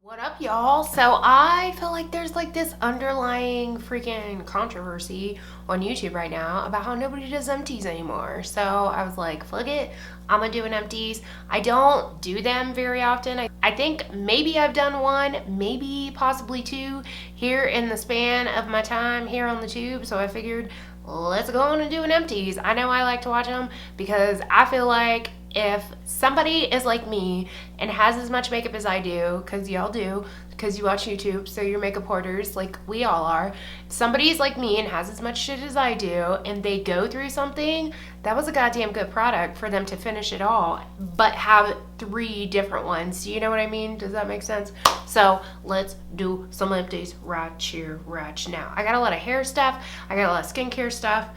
What up, y'all? So I feel like there's like this underlying freaking controversy on YouTube right now about how nobody does empties anymore. So I was like, fuck it, I'm gonna do an empties. I don't do them very often. I think maybe I've done one, maybe possibly two here in the span of my time here on the tube. So I figured, let's go on and do an empties. I know I like to watch them because I feel like if somebody is like me and has as much makeup as I do, because y'all do, because you watch YouTube, so you're makeup hoarders like we all are. If somebody's like me and has as much shit as I do and they go through something, that was a goddamn good product for them to finish it all, but have three different ones. Do you know what I mean? Does that make sense? So let's do some empties right here, right now. I got a lot of hair stuff. I got a lot of skincare stuff.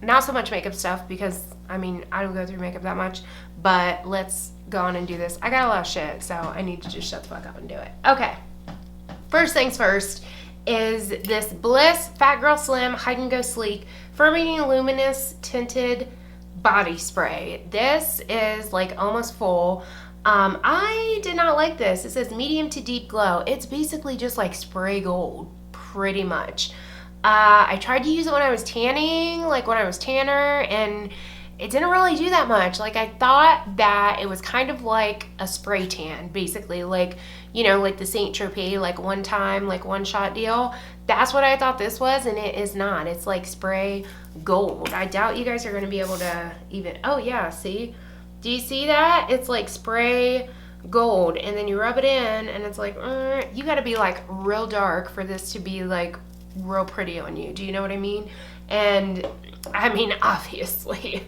Not so much makeup stuff because I don't go through makeup that much, but let's go on and do this. I got a lot of shit, so I need to just shut the fuck up and do it. Okay. First things first is this Bliss Fat Girl Slim Hide and Go Sleek Firming Luminous Tinted Body Spray. This is like almost full. I did not like this. It says medium to deep glow. It's basically just like spray gold, pretty much. I tried to use it when I was tanning, like when I was tanner, and it didn't really do that much. Like I thought that it was kind of like a spray tan, basically, like, you know, like the Saint Tropez, like one time, like one shot deal. That's what I thought this was, and it is not. It's like spray gold. I doubt you guys are going to be able to even, oh yeah, see? Do you see that? It's like spray gold, and then you rub it in, and it's like, you got to be like real dark for this to be like real pretty on you. Do you know what I mean? And I mean, obviously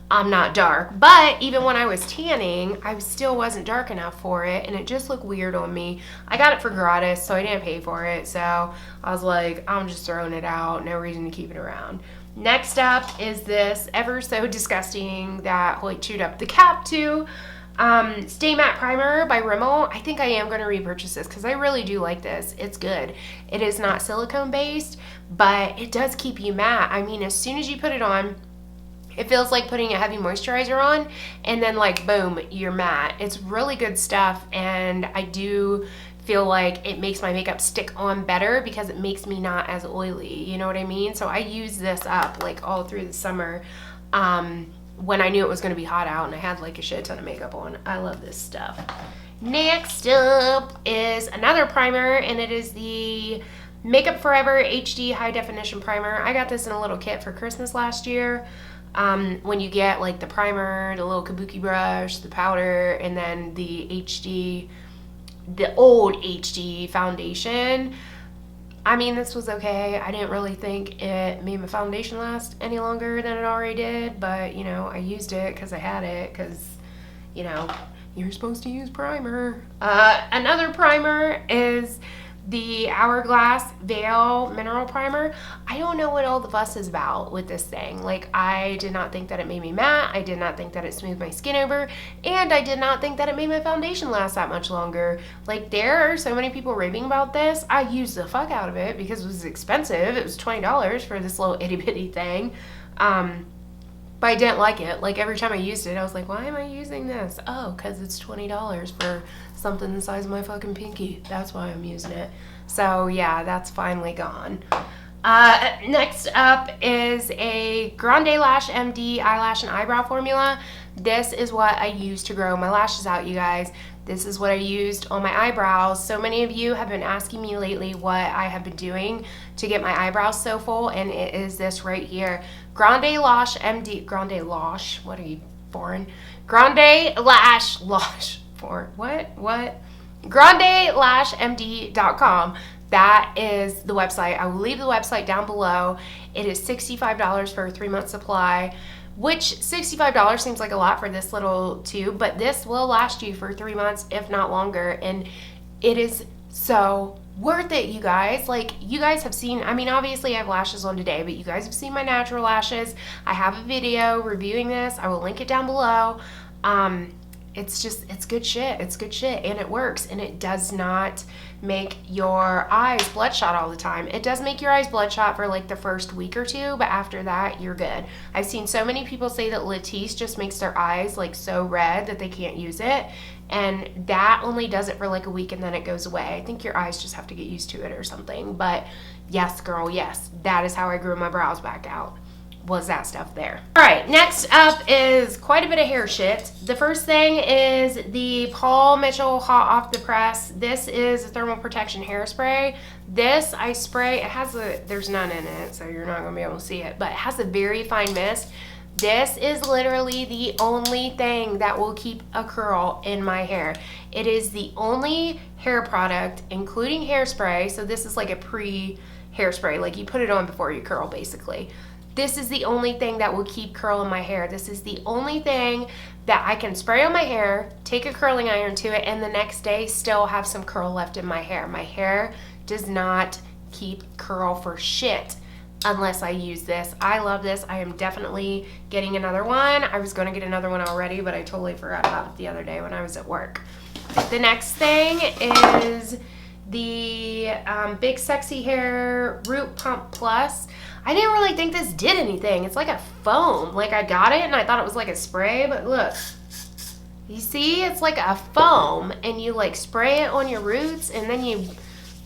I'm not dark, but even when I was tanning, I still wasn't dark enough for it, and it just looked weird on me. I got it for gratis, so I didn't pay for it, so I was like, I'm just throwing it out, no reason to keep it around. Next up is this ever so disgusting that Hoyt chewed up the cap to, Stay Matte Primer by Rimmel. I think I am going to repurchase this because I really do like this. It's good. It is not silicone based, but it does keep you matte. I mean, as soon as you put it on, it feels like putting a heavy moisturizer on, and then like boom, you're matte. It's really good stuff, and I do feel like it makes my makeup stick on better because it makes me not as oily. You know what I mean? So I use this up like all through the summer. When I knew it was going to be hot out and I had like a shit ton of makeup on. I love this stuff. Next up is another primer, and it is the Makeup Forever HD High Definition Primer. I got this in a little kit for Christmas last year. When you get like the primer, the little kabuki brush, the powder, and then the old HD foundation. I mean, this was okay. I didn't really think it made my foundation last any longer than it already did, but, you know, I used it because I had it, because, you know, you're supposed to use primer. Another primer is the Hourglass Veil Mineral Primer. I don't know what all the fuss is about with this thing. Like, I did not think that it made me matte. I did not think that it smoothed my skin over. And I did not think that it made my foundation last that much longer. Like, there are so many people raving about this. I used the fuck out of it because it was expensive. It was $20 for this little itty bitty thing. But I didn't like it. Like, every time I used it, I was like, why am I using this? Oh, because it's $20 for something the size of my fucking pinky. That's why I'm using it. So, yeah, that's finally gone. Next up is a Grande Lash MD eyelash and eyebrow formula. This is what I use to grow my lashes out, you guys. This is what I used on my eyebrows. So many of you have been asking me lately what I have been doing to get my eyebrows so full, and it is this right here. Grande Lash MD, Grande Lash, what are you, foreign? Grande Lash, for what? GrandeLashMD.com. That is the website. I will leave the website down below. It is $65 for a 3-month supply, which $65 seems like a lot for this little tube, but this will last you for 3 months, if not longer, and it is so worth it, you guys. Like, you guys have seen, I mean, obviously I have lashes on today, but you guys have seen my natural lashes. I have a video reviewing this. I will link it down below. It's good shit. It's good shit, and it works, and it does not make your eyes bloodshot all the time. It does make your eyes bloodshot for like the first week or two, but after that, you're good. I've seen so many people say that Latisse just makes their eyes like so red that they can't use it, and that only does it for like a week and then it goes away. I think your eyes just have to get used to it or something. But yes, girl, yes, that is how I grew my brows back out, was that stuff there. All right, next up is quite a bit of hair shit. The first thing is the Paul Mitchell Hot Off the Press. This is a thermal protection hairspray. This I spray, it has there's none in it, so you're not gonna be able to see it, but it has a very fine mist. This is literally the only thing that will keep a curl in my hair. It is the only hair product, including hairspray, so this is like a pre-hairspray, like you put it on before you curl basically. This is the only thing that will keep curl in my hair. This is the only thing that I can spray on my hair, take a curling iron to it, and the next day still have some curl left in my hair. My hair does not keep curl for shit unless I use this. I love this. I am definitely getting another one. I was going to get another one already, but I totally forgot about it the other day when I was at work. The next thing is the Big Sexy Hair Root Pump Plus. I didn't really think this did anything. It's like a foam. Like I got it and I thought it was like a spray, but look. You see, it's like a foam and you like spray it on your roots and then you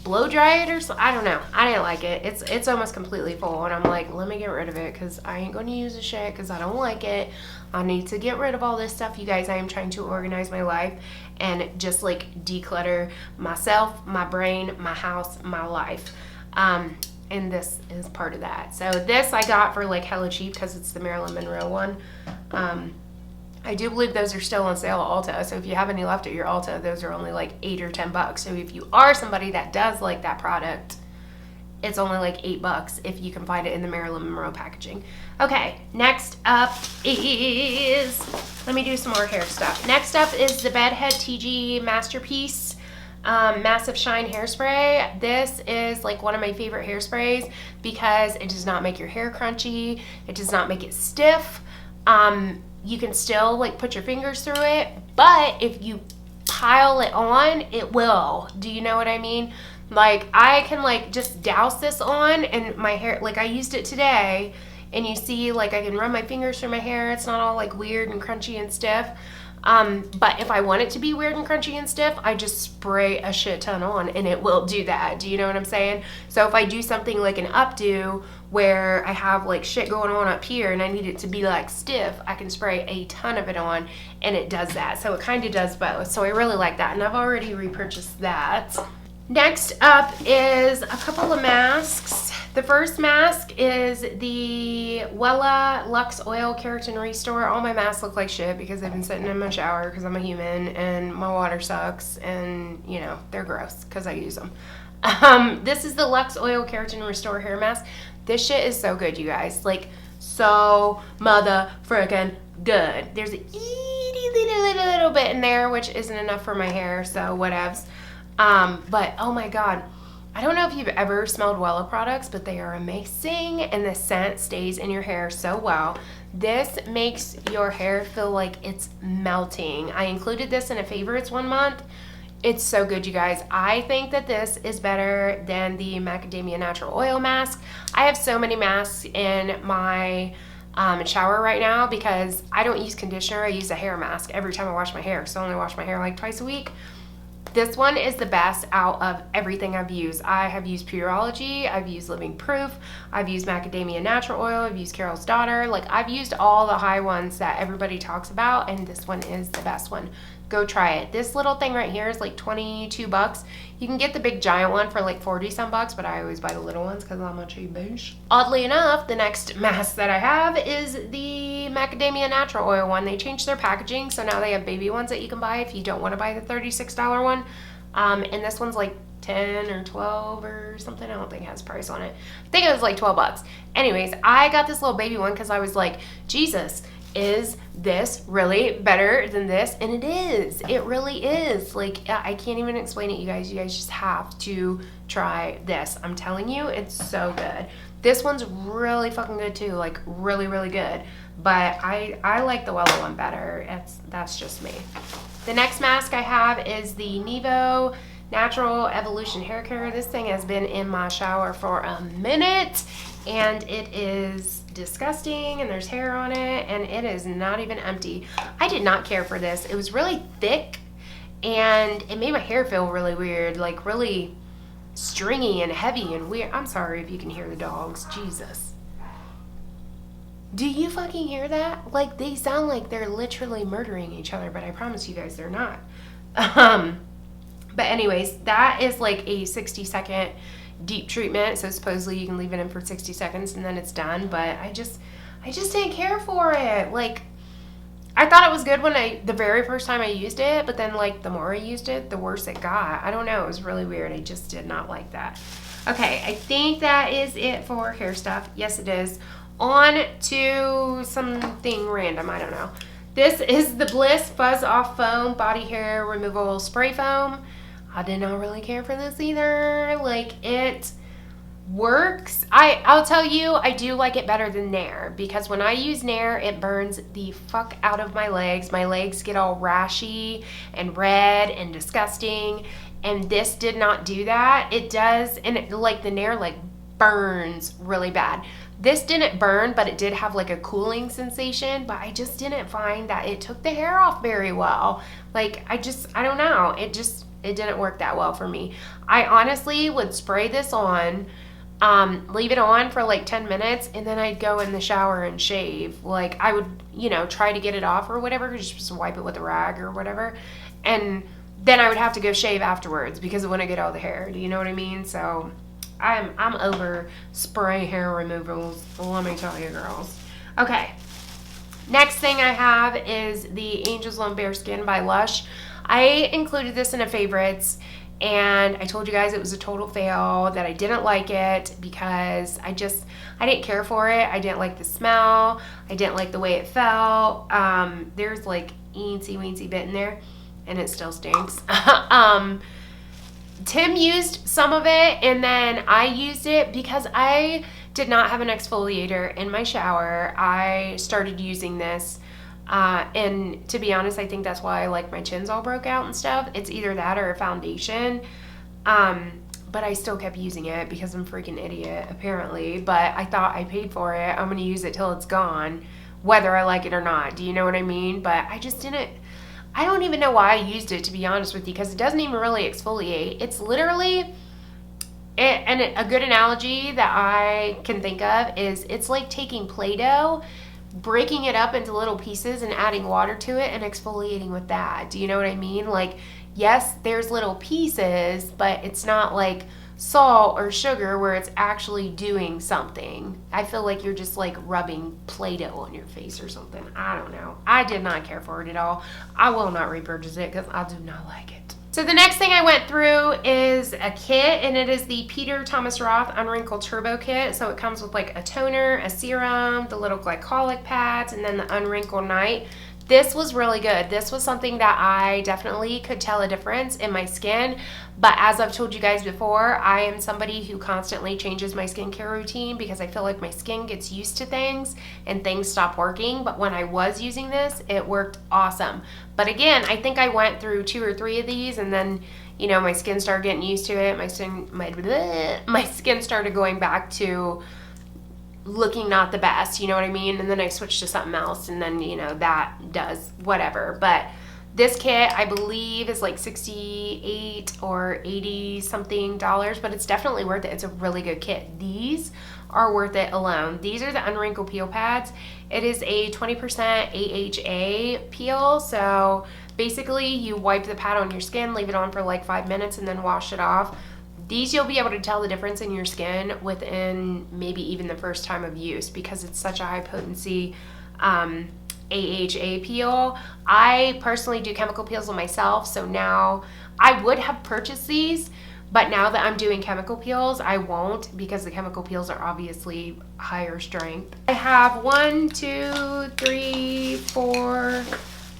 blow dry it or something. I don't know. I didn't like it. It's almost completely full and I'm like, let me get rid of it because I ain't going to use the shit because I don't like it. I need to get rid of all this stuff. You guys, I am trying to organize my life and just like declutter myself, my brain, my house, my life. And this is part of that. So this I got for like hella cheap because it's the Marilyn Monroe one. I do believe those are still on sale at Ulta. So if you have any left at your Ulta, those are only like $8 or $10. So if you are somebody that does like that product, it's only like $8 if you can find it in the Marilyn Monroe packaging. Okay, next up is, let me do some more hair stuff. Next up is the Bedhead TG Masterpiece Massive Shine Hairspray. This is like one of my favorite hairsprays because it does not make your hair crunchy. It does not make it stiff. You can still like put your fingers through it, but if you pile it on, it will. Do you know what I mean? Like I can like just douse this on and my hair, like I used it today and you see like I can run my fingers through my hair. It's not all like weird and crunchy and stiff. But if I want it to be weird and crunchy and stiff, I just spray a shit ton on and it will do that. Do you know what I'm saying? So if I do something like an updo where I have like shit going on up here and I need it to be like stiff, I can spray a ton of it on and it does that. So it kind of does both. So I really like that and I've already repurchased that. Next up is a couple of masks. The first mask is the Wella Luxe Oil Keratin Restore. All my masks look like shit because they've been sitting in my shower because I'm a human and my water sucks and, you know, they're gross because I use them. This is the Luxe Oil Keratin Restore Hair Mask. This shit is so good, you guys. Like, so mother-frickin' good. There's a itty little bit in there, which isn't enough for my hair, so whatevs. But oh my god, I don't know if you've ever smelled Wella products, but they are amazing and the scent stays in your hair so well. This makes your hair feel like it's melting. I included this in a favorites one month. It's so good, you guys. I think that this is better than the Macadamia Natural Oil Mask. I have so many masks in my shower right now because I don't use conditioner. I use a hair mask every time I wash my hair. So I only wash my hair like twice a week. This one is the best out of everything I've used. I have used Pureology, I've used Living Proof, I've used Macadamia Natural Oil, I've used Carol's Daughter. Like I've used all the high ones that everybody talks about and this one is the best one. Go try it. This little thing right here is like $22. You can get the big giant one for like 40 some bucks, but I always buy the little ones because I'm a cheap bitch. Oddly enough, the next mask that I have is the Macadamia Natural Oil one. They changed their packaging, so now they have baby ones that you can buy if you don't want to buy the $36 one. And this one's like 10 or 12 or something. I don't think it has a price on it. I think it was like 12 bucks. Anyways, I got this little baby one because I was like, Jesus, is this really better than this? And it is. It really is. Like, I can't even explain it, you guys. You guys just have to try this. I'm telling you, it's so good. This one's really fucking good too. Like, really, really good. But I like the Wella one better. That's just me. The next mask I have is the Nevo Natural Evolution Hair Care. This thing has been in my shower for a minute and it is disgusting and there's hair on it and it is not even empty. I did not care for this. It was really thick and it made my hair feel really weird, like really stringy and heavy and weird. I'm sorry if you can hear the dogs. Jesus. Do you fucking hear that? Like, they sound like they're literally murdering each other, but I promise you guys they're not. But anyways, that is like a 60-second deep treatment. So supposedly you can leave it in for 60 seconds and then it's done. But I just didn't care for it. Like, I thought it was good when the very first time I used it, but then like the more I used it, the worse it got. I don't know. It was really weird. I just did not like that. Okay, I think that is it for hair stuff. Yes, it is. On to something random. I don't know. This is the Bliss Fuzz Off Foam Body Hair Removal Spray Foam. I did not really care for this either. Like, it works. I'll tell you, I do like it better than Nair, because when I use Nair, it burns the fuck out of my legs. My legs get all rashy and red and disgusting, and this did not do that. It does, and it, like the Nair, like burns really bad. This didn't burn, but it did have like a cooling sensation, but I just didn't find that it took the hair off very well. Like, I don't know. It didn't work that well for me. I honestly would spray this on, leave it on for like 10 minutes, and then I'd go in the shower and shave. Like, I would, try to get it off or whatever, just wipe it with a rag or whatever. And then I would have to go shave afterwards because it wouldn't get all the hair. Do you know what I mean? So I'm over spray hair removals, let me tell you, girls. Okay, next thing I have is the Angel's Lone Bare Skin by Lush. I included this in a favorites, and I told you guys it was a total fail, that I didn't like it because I didn't care for it. I didn't like the smell. I didn't like the way it felt. There's like eensy weensy bit in there, and it still stinks. Tim used some of it, and then I used it because I did not have an exfoliator in my shower. I started using this, and to be honest, I think that's why like my chins all broke out and stuff. It's either that or a foundation, but I still kept using it because I'm a freaking idiot, apparently. But I thought I paid for it. I'm going to use it till it's gone, whether I like it or not. Do you know what I mean? But I don't even know why I used it, to be honest with you, because it doesn't even really exfoliate. It's literally, and a good analogy that I can think of is it's like taking Play-Doh, breaking it up into little pieces and adding water to it and exfoliating with that. Do you know what I mean? Like, yes, there's little pieces, but it's not like salt or sugar where it's actually doing something. I feel like you're just like rubbing Play-Doh on your face or something. I don't know. I did not care for it at all. I will not repurchase it because I do not like it. So the next thing I went through is a kit, and it is the Peter Thomas Roth Unwrinkled Turbo Kit. So it comes with like a toner, a serum, the little glycolic pads, and then the Unwrinkle Night. This was really good. This was something that I definitely could tell a difference in my skin. But as I've told you guys before, I am somebody who constantly changes my skincare routine because I feel like my skin gets used to things and things stop working. But when I was using this, it worked awesome. But again, I think I went through 2 or 3 of these, and then, my skin started getting used to it. My skin started going back to looking not the best, you know what I mean? And then I switched to something else, and then, that does whatever. But this kit, I believe, is like $68 or $80 something, but it's definitely worth it. It's a really good kit. These are worth it alone. These are the Unwrinkle Peel Pads. It is a 20% AHA peel, so basically you wipe the pad on your skin, leave it on for like 5 minutes, and then wash it off. These, you'll be able to tell the difference in your skin within maybe even the first time of use because it's such a high potency AHA peel. I personally do chemical peels on myself, so now I would have purchased these, but now that I'm doing chemical peels, I won't because the chemical peels are obviously higher strength. I have 1, 2, 3, 4,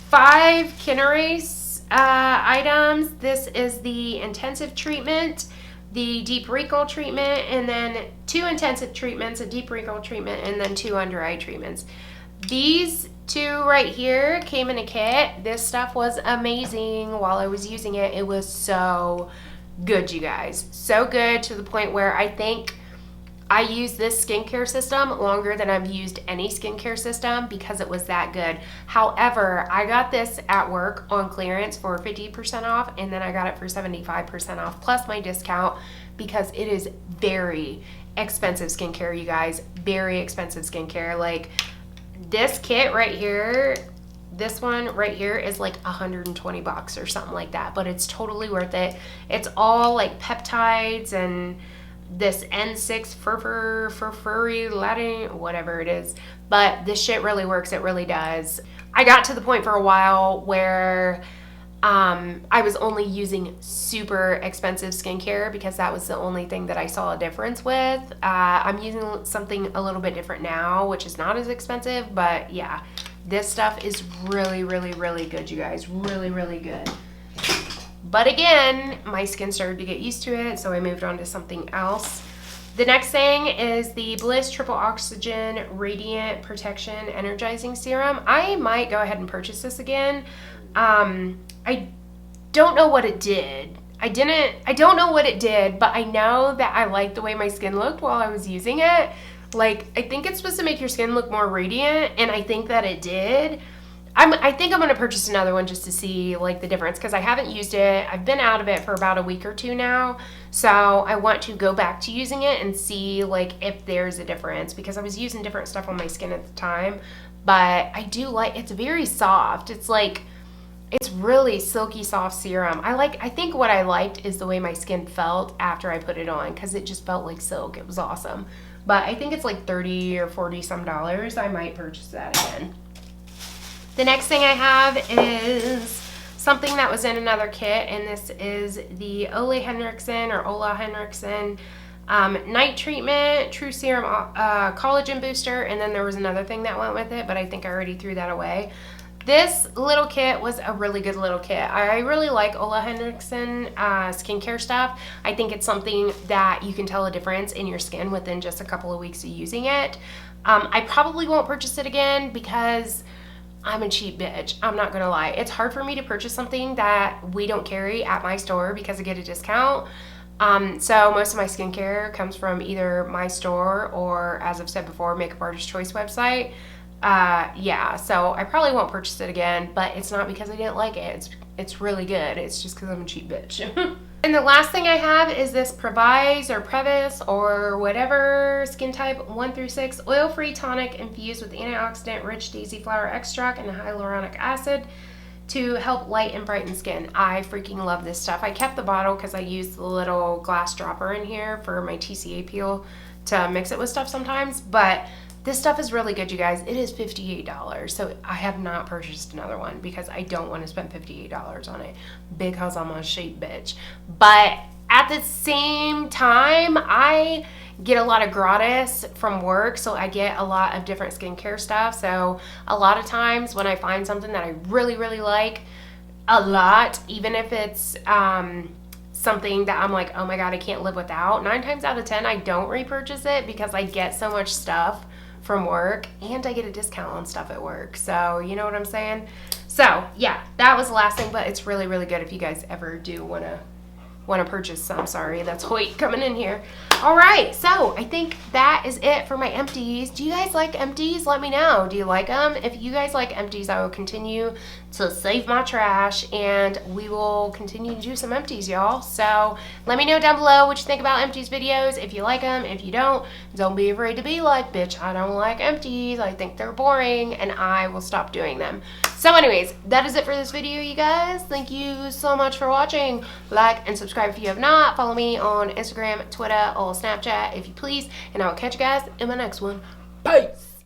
5 Kinerace items. This is the intensive treatment, the deep wrinkle treatment, and then 2 intensive treatments, a deep wrinkle treatment, and then 2 under eye treatments. These 2 right here came in a kit. This stuff was amazing while I was using it. It was so good, you guys. So good to the point where I think I used this skincare system longer than I've used any skincare system because it was that good. However, I got this at work on clearance for 50% off, and then I got it for 75% off plus my discount because it is very expensive skincare, you guys. Very expensive skincare. Like this kit right here, this one right here is like $120 or something like that, but it's totally worth it. It's all like peptides and this N6 furry Latin, whatever it is. But this shit really works. It really does. I got to the point for a while where I was only using super expensive skincare because that was the only thing that I saw a difference with. I'm using something a little bit different now, which is not as expensive, but yeah, this stuff is really, really, really good, you guys. Really, really good. But again, my skin started to get used to it, so I moved on to something else. The next thing is the Bliss Triple Oxygen Radiant Protection Energizing Serum. I might go ahead and purchase this again. I don't know what it did. I don't know what it did, but I know that I liked the way my skin looked while I was using it. Like, I think it's supposed to make your skin look more radiant, and I think that it did. I think I'm going to purchase another one just to see like the difference because I haven't used it. I've been out of it for about a week or two now. So I want to go back to using it and see like if there's a difference because I was using different stuff on my skin at the time. But I do like, it's very soft. It's like, it's really silky soft serum. I think what I liked is the way my skin felt after I put it on because it just felt like silk. It was awesome. But I think it's like $30 or $40 some dollars. I might purchase that again. The next thing I have is something that was in another kit, and this is the Ole Henriksen Night Treatment True Serum Collagen Booster, and then there was another thing that went with it, but I think I already threw that away. This little kit was a really good little kit. I really like Ole Henriksen skincare stuff. I think it's something that you can tell a difference in your skin within just a couple of weeks of using it. I probably won't purchase it again because I'm a cheap bitch. I'm not gonna lie. It's hard for me to purchase something that we don't carry at my store because I get a discount. So most of my skincare comes from either my store or, as I've said before, Makeup Artist Choice website. Yeah, so I probably won't purchase it again, but it's not because I didn't like it. It's really good. It's just because I'm a cheap bitch. And the last thing I have is this Previs or whatever skin type 1 through 6 oil-free tonic infused with antioxidant-rich daisy flower extract and hyaluronic acid to help light and brighten skin. I freaking love this stuff. I kept the bottle because I use the little glass dropper in here for my TCA peel to mix it with stuff sometimes, but this stuff is really good, you guys. It is $58, so I have not purchased another one because I don't want to spend $58 on it because I'm a cheap bitch. But at the same time, I get a lot of gratis from work, so I get a lot of different skincare stuff. So a lot of times when I find something that I really, really like a lot, even if it's something that I'm like, oh my God, I can't live without, 9 times out of 10, I don't repurchase it because I get so much stuff from work and I get a discount on stuff at work. So you know what I'm saying? So yeah, that was the last thing, but it's really, really good if you guys ever do want to purchase some. Sorry, that's Hoyt coming in here. All right, so I think that is it for my empties. Do you guys like empties? Let me know. Do you like them? If you guys like empties, I will continue to save my trash and we will continue to do some empties, y'all. So let me know down below what you think about empties videos. If you like them, if you don't be afraid to be like, bitch, I don't like empties. I think they're boring, and I will stop doing them. So anyways, that is it for this video, you guys. Thank you so much for watching. Like and subscribe if you have not. Follow me on Instagram, Twitter, or Snapchat if you please, and I will catch you guys in my next one. Peace!